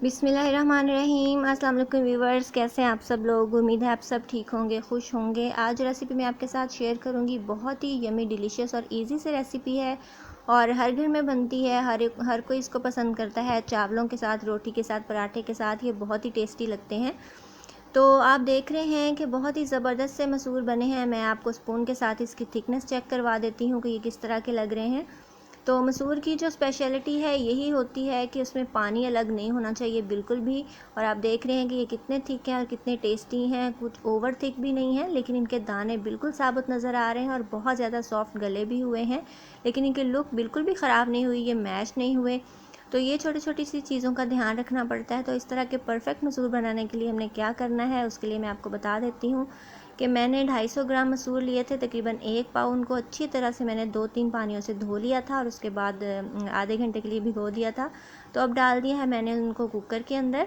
बिस्मिल्लाहिर्रहमानिर्रहीम। अस्सलाम वालेकुम व्यूवर्स, कैसे हैं आप सब लोग। उम्मीद है आप सब ठीक होंगे, खुश होंगे। आज रेसिपी मैं आपके साथ शेयर करूंगी। बहुत ही यमी डिलीशियस और इजी से रेसिपी है और हर घर में बनती है। हर कोई इसको पसंद करता है। चावलों के साथ, रोटी के साथ, पराठे के साथ ये बहुत ही टेस्टी लगते हैं। तो आप देख रहे हैं कि बहुत ही ज़बरदस्त से मसूर बने हैं। मैं आपको स्पून के साथ इसकी थिकनेस चेक करवा देती हूँ कि ये किस तरह के लग रहे हैं। तो मसूर की जो स्पेशलिटी है यही होती है कि उसमें पानी अलग नहीं होना चाहिए बिल्कुल भी। और आप देख रहे हैं कि ये कितने थिक हैं और कितने टेस्टी हैं। कुछ ओवर थिक भी नहीं है, लेकिन इनके दाने बिल्कुल साबुत नज़र आ रहे हैं और बहुत ज़्यादा सॉफ्ट गले भी हुए हैं। लेकिन इनकी लुक बिल्कुल भी ख़राब नहीं हुई, ये मैश नहीं हुए। तो ये छोटी छोटी सी चीज़ों का ध्यान रखना पड़ता है। तो इस तरह के परफेक्ट मसूर बनाने के लिए हमने क्या करना है, उसके लिए मैं आपको बता देती हूँ कि मैंने 250 ग्राम मसूर लिए थे। तकरीबन 1 पाव उनको अच्छी तरह से मैंने 2-3 पानियों से धो लिया था और उसके बाद आधे घंटे के लिए भिगो दिया था। तो अब डाल दिया है मैंने उनको कुकर के अंदर।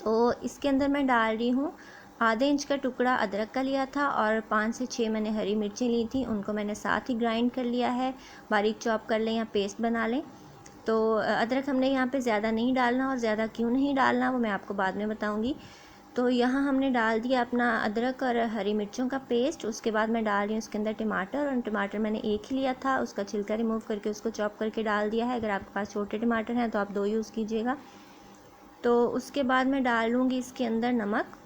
तो इसके अंदर मैं डाल रही हूँ आधे इंच का टुकड़ा अदरक का लिया था और 5 से 6 मैंने हरी मिर्चें ली थी। उनको मैंने साथ ही ग्राइंड कर लिया है, बारीक चॉप कर लें या पेस्ट बना लें। तो अदरक हमने यहाँ पे ज़्यादा नहीं डालना, और ज़्यादा क्यों नहीं डालना वो मैं आपको बाद में बताऊँगी। तो यहाँ हमने डाल दिया अपना अदरक और हरी मिर्चों का पेस्ट। उसके बाद मैं डाल रही हूँ उसके अंदर टमाटर, और टमाटर मैंने एक ही लिया था, उसका छिलका रिमूव करके उसको चॉप करके डाल दिया है। अगर आपके पास छोटे टमाटर हैं तो आप 2 यूज़ कीजिएगा। तो उसके बाद मैं डाल लूँगी इसके अंदर नमक,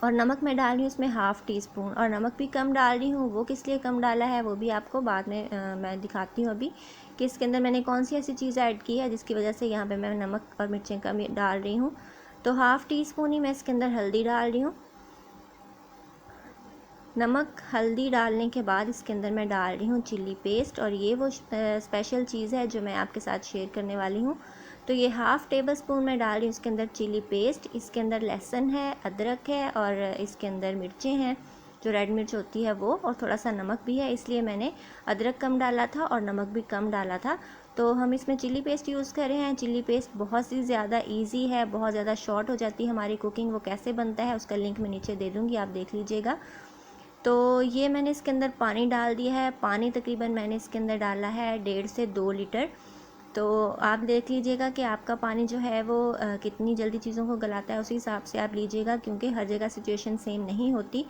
और नमक मैं डाल रही हूँ इसमें हाफ़ टी स्पून। और नमक भी कम डाल रही हूँ, वो किस लिए कम डाला है वो भी आपको बाद में मैं दिखाती हूँ अभी कि इसके अंदर मैंने कौन सी ऐसी चीज़ ऐड की है जिसकी वजह से यहाँ पे मैं नमक और मिर्चें कम डाल रही हूँ। तो हाफ़ टी स्पून ही मैं इसके अंदर हल्दी डाल रही हूँ। नमक हल्दी डालने के बाद इसके अंदर मैं डाल रही हूँ चिल्ली पेस्ट, और ये वो स्पेशल चीज़ है जो मैं आपके साथ शेयर करने वाली हूँ। तो ये हाफ़ टेबल स्पून मैं डाल रही हूँ इसके अंदर चिल्ली पेस्ट। इसके अंदर लहसुन है, अदरक है, और इसके अंदर मिर्चें हैं जो रेड मिर्च होती है वो, और थोड़ा सा नमक भी है, इसलिए मैंने अदरक कम डाला था और नमक भी कम डाला था। तो हम इसमें चिल्ली पेस्ट यूज़ कर रहे हैं। चिल्ली पेस्ट बहुत ही ज़्यादा ईजी है, बहुत ज़्यादा शॉर्ट हो जाती है हमारी कुकिंग। वो कैसे बनता है उसका लिंक मैं नीचे दे दूँगी, आप देख लीजिएगा। तो ये मैंने इसके अंदर पानी डाल दिया है। पानी तकरीबन मैंने इसके अंदर डाला है 1.5 से 2 लीटर। तो आप देख लीजिएगा कि आपका पानी जो है वो कितनी जल्दी चीज़ों को गलाता है, उसी हिसाब से आप लीजिएगा, क्योंकि हर जगह सिचुएशन सेम नहीं होती।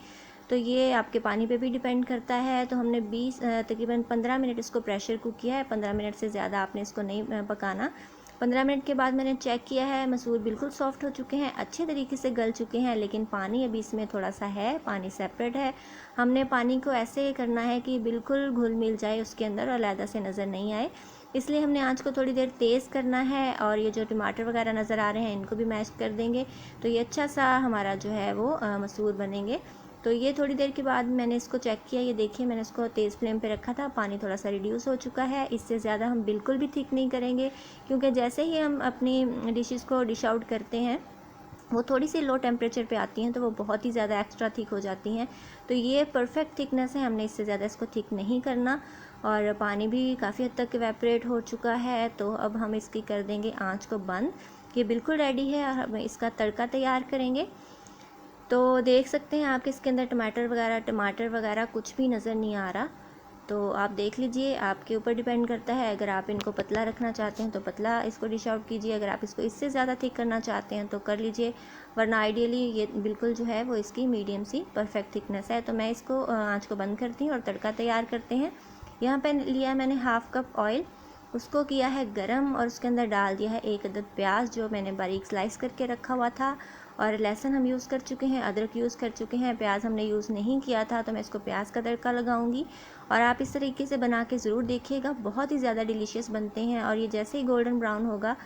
तो ये आपके पानी पे भी डिपेंड करता है। तो हमने तकरीबन 15 मिनट इसको प्रेशर कुक किया है। 15 मिनट से ज़्यादा आपने इसको नहीं पकाना। 15 मिनट के बाद मैंने चेक किया है, मसूर बिल्कुल सॉफ्ट हो चुके हैं, अच्छे तरीके से गल चुके हैं। लेकिन पानी अभी इसमें थोड़ा सा है, पानी सेपरेट है। हमने पानी को ऐसे करना है कि बिल्कुल घुल मिल जाए उसके अंदर और अलग से नज़र नहीं आए। इसलिए हमने आँच को थोड़ी देर तेज़ करना है। और ये जो टमाटर वगैरह नज़र आ रहे हैं इनको भी मैश कर देंगे, तो ये अच्छा सा हमारा जो है वो मसूर बनेंगे। तो ये थोड़ी देर के बाद मैंने इसको चेक किया, ये देखिए मैंने इसको तेज़ फ्लेम पे रखा था, पानी थोड़ा सा रिड्यूस हो चुका है। इससे ज़्यादा हम बिल्कुल भी थिक नहीं करेंगे, क्योंकि जैसे ही हम अपनी डिशेस को डिश आउट करते हैं वो थोड़ी सी लो टेम्परेचर पे आती हैं तो वो बहुत ही ज़्यादा एक्स्ट्रा थिक हो जाती हैं। तो ये परफेक्ट थिकनेस है, हमने इससे ज़्यादा इसको थिक नहीं करना। और पानी भी काफ़ी हद तक इवेपोरेट हो चुका है। तो अब हम इसकी कर देंगे आँच को बंद। ये बिल्कुल रेडी है और हम इसका तड़का तैयार करेंगे। तो देख सकते हैं आप इसके अंदर टमाटर वगैरह कुछ भी नज़र नहीं आ रहा। तो आप देख लीजिए, आपके ऊपर डिपेंड करता है। अगर आप इनको पतला रखना चाहते हैं तो पतला इसको डिश आउट कीजिए, अगर आप इसको इससे ज़्यादा थिक करना चाहते हैं तो कर लीजिए, वरना आइडियली ये बिल्कुल जो है वो इसकी मीडियम सी परफेक्ट थिकनेस है। तो मैं इसको आँच को बंद करती हूँ और तड़का तैयार करते हैं। यहाँ पे लिया मैंने हाफ़ कप ऑयल, उसको किया है गरम, और उसके अंदर डाल दिया है 1 अदद प्याज जो मैंने बारीक स्लाइस करके रखा हुआ था। और लहसुन हम यूज़ कर चुके हैं, अदरक यूज़ कर चुके हैं, प्याज हमने यूज़ नहीं किया था। तो मैं इसको प्याज का तड़का लगाऊंगी, और आप इस तरीके से बना के ज़रूर देखिएगा, बहुत ही ज़्यादा डिलीशियस बनते हैं। और ये जैसे ही गोल्डन ब्राउन होगा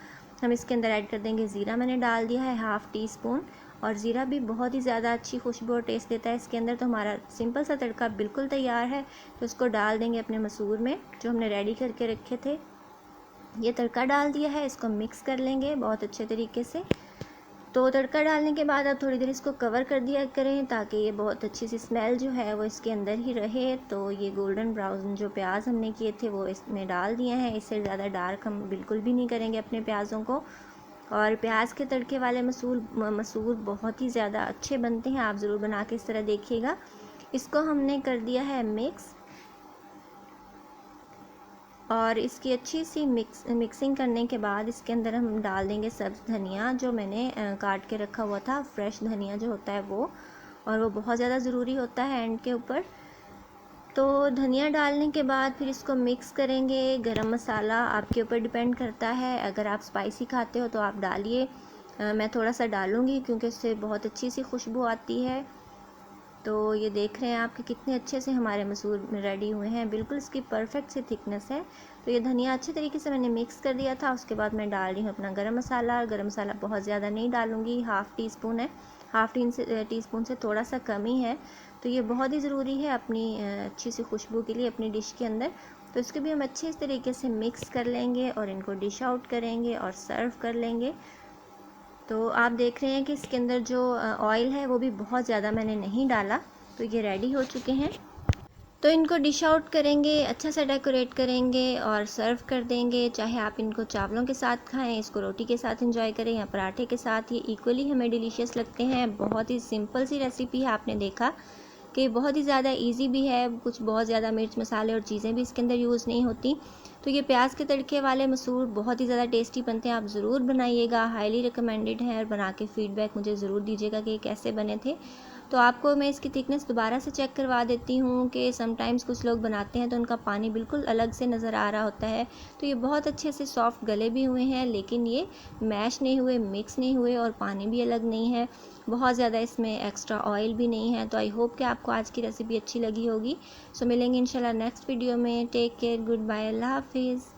हम इसके अंदर ऐड कर देंगे ज़ीरा। मैंने डाल दिया है हाफ़ टी स्पून, और ज़ीरा भी बहुत ही ज़्यादा अच्छी खुशबू और टेस्ट देता है इसके अंदर। तो हमारा सिंपल सा तड़का बिल्कुल तैयार है। तो इसको डाल देंगे अपने मसूर में जो हमने रेडी करके रखे थे। ये तड़का डाल दिया है, इसको मिक्स कर लेंगे बहुत अच्छे तरीके से। तो तड़का डालने के बाद आप थोड़ी देर इसको कवर कर दिया करें, ताकि ये बहुत अच्छी सी स्मेल जो है वो इसके अंदर ही रहे। तो ये गोल्डन ब्राउन जो प्याज हमने किए थे वो इसमें डाल दिए हैं। इससे ज़्यादा डार्क हम बिल्कुल भी नहीं करेंगे अपने प्याज़ों को। और प्याज के तड़के वाले मसूर बहुत ही ज़्यादा अच्छे बनते हैं, आप ज़रूर बना के इस तरह देखिएगा। इसको हमने कर दिया है मिक्स। और इसकी अच्छी सी मिक्सिंग करने के बाद इसके अंदर हम डाल देंगे सब्ज़ धनिया, जो मैंने काट के रखा हुआ था, फ्रेश धनिया जो होता है वो, और वो बहुत ज़्यादा ज़रूरी होता है एंड के ऊपर। तो धनिया डालने के बाद फिर इसको मिक्स करेंगे। गरम मसाला आपके ऊपर डिपेंड करता है, अगर आप स्पाइसी खाते हो तो आप डालिए, मैं थोड़ा सा डालूँगी क्योंकि उससे बहुत अच्छी सी खुशबू आती है। तो ये देख रहे हैं आप कि कितने अच्छे से हमारे मसूर रेडी हुए हैं, बिल्कुल इसकी परफेक्ट सी थिकनेस है। तो ये धनिया अच्छे तरीके से मैंने मिक्स कर दिया था। उसके बाद मैं डाल रही हूँ अपना गरम मसाला। गरम मसाला बहुत ज़्यादा नहीं डालूँगी, हाफ़ टी स्पून है, हाफ़ टी स्पून से थोड़ा सा कम ही है। तो ये बहुत ही ज़रूरी है अपनी अच्छी सी खुशबू के लिए अपनी डिश के अंदर। तो इसको भी हम अच्छे तरीके से मिक्स कर लेंगे और इनको डिश आउट करेंगे और सर्व कर लेंगे। तो आप देख रहे हैं कि इसके अंदर जो ऑयल है वो भी बहुत ज़्यादा मैंने नहीं डाला। तो ये रेडी हो चुके हैं। तो इनको डिश आउट करेंगे, अच्छा सा डेकोरेट करेंगे और सर्व कर देंगे। चाहे आप इनको चावलों के साथ खाएं, इसको रोटी के साथ एंजॉय करें या पराठे के साथ, ये इक्वली हमें डिलीशियस लगते हैं। बहुत ही सिंपल सी रेसिपी है, आपने देखा कि बहुत ही ज़्यादा इजी भी है, कुछ बहुत ज़्यादा मिर्च मसाले और चीज़ें भी इसके अंदर यूज़ नहीं होती। तो ये प्याज के तड़के वाले मसूर बहुत ही ज़्यादा टेस्टी बनते हैं, आप ज़रूर बनाइएगा, हाईली रिकमेंडेड है। और बना के फीडबैक मुझे ज़रूर दीजिएगा कि कैसे बने थे। तो आपको मैं इसकी थिकनेस दोबारा से चेक करवा देती हूँ कि समटाइम्स कुछ लोग बनाते हैं तो उनका पानी बिल्कुल अलग से नज़र आ रहा होता है। तो ये बहुत अच्छे से सॉफ्ट गले भी हुए हैं, लेकिन ये मैश नहीं हुए, मिक्स नहीं हुए और पानी भी अलग नहीं है, बहुत ज़्यादा इसमें एक्स्ट्रा ऑयल भी नहीं है। तो आई होप कि आपको आज की रेसिपी अच्छी लगी होगी। सो मिलेंगे इंशाल्लाह नेक्स्ट वीडियो में। टेक केयर, गुड बाय, अल्लाह हाफिज़।